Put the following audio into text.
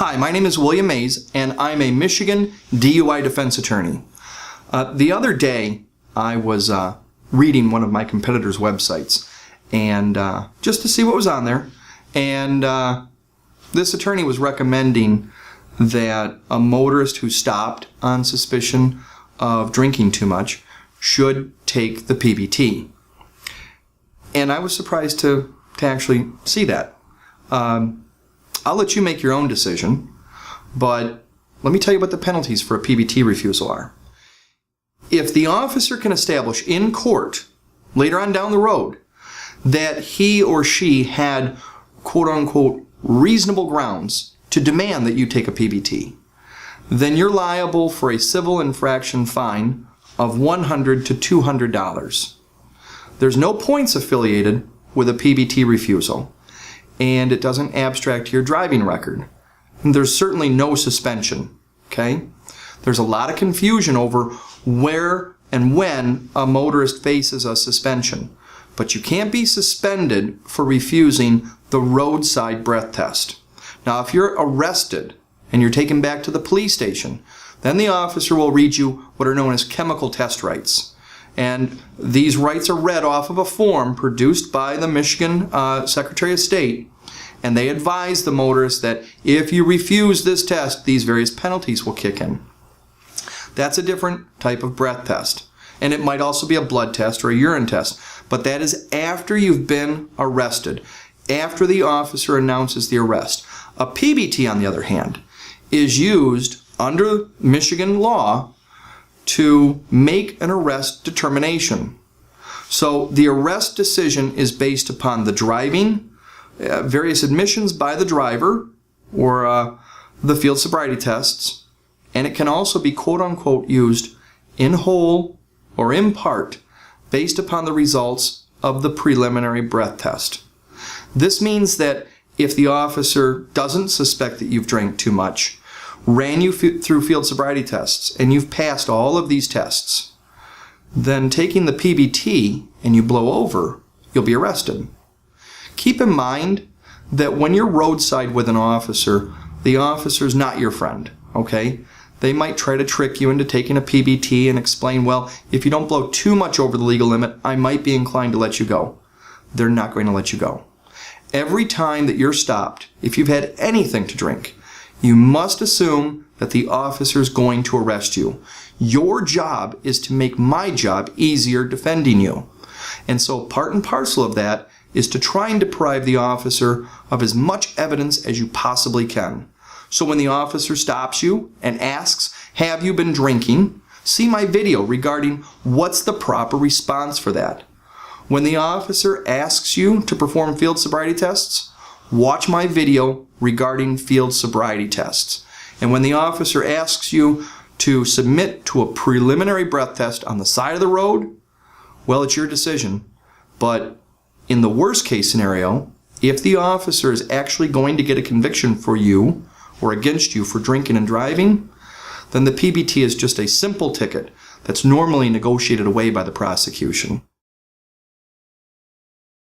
Hi, my name is William Mays, and I'm a Michigan DUI defense attorney. The other day, I was reading one of my competitors' websites, and just to see what was on there, and this attorney was recommending that a motorist who stopped on suspicion of drinking too much should take the PBT. And I was surprised to actually see that. I'll let you make your own decision, but let me tell you what the penalties for a PBT refusal are. If the officer can establish in court, later on down the road, that he or she had quote-unquote reasonable grounds to demand that you take a PBT, then you're liable for a civil infraction fine of $100 to $200. There's no points affiliated with a PBT refusal, and it doesn't abstract your driving record. And there's certainly no suspension, okay? There's a lot of confusion over where and when a motorist faces a suspension, but you can't be suspended for refusing the roadside breath test. Now, if you're arrested and you're taken back to the police station, then the officer will read you what are known as chemical test rights. And these rights are read off of a form produced by the Michigan Secretary of State, and they advise the motorist that if you refuse this test, these various penalties will kick in. That's a different type of breath test. And it might also be a blood test or a urine test, but that is after you've been arrested, after the officer announces the arrest. A PBT, on the other hand, is used under Michigan law to make an arrest determination. So the arrest decision is based upon the driving, various admissions by the driver, or the field sobriety tests, and it can also be quote-unquote used in whole or in part based upon the results of the preliminary breath test. This means that if the officer doesn't suspect that you've drank too much, ran you through field sobriety tests, and you've passed all of these tests, then taking the PBT and you blow over, you'll be arrested. Keep in mind that when you're roadside with an officer, the officer's not your friend, okay? They might try to trick you into taking a PBT and explain, well, if you don't blow too much over the legal limit, I might be inclined to let you go. They're not going to let you go. Every time that you're stopped, if you've had anything to drink, you must assume that the officer is going to arrest you. Your job is to make my job easier defending you. And so part and parcel of that is to try and deprive the officer of as much evidence as you possibly can. So when the officer stops you and asks, have you been drinking? See my video regarding what's the proper response for that. When the officer asks you to perform field sobriety tests, watch my video regarding field sobriety tests. And when the officer asks you to submit to a preliminary breath test on the side of the road, well, it's your decision. But in the worst case scenario, if the officer is actually going to get a conviction for you or against you for drinking and driving, then the PBT is just a simple ticket that's normally negotiated away by the prosecution.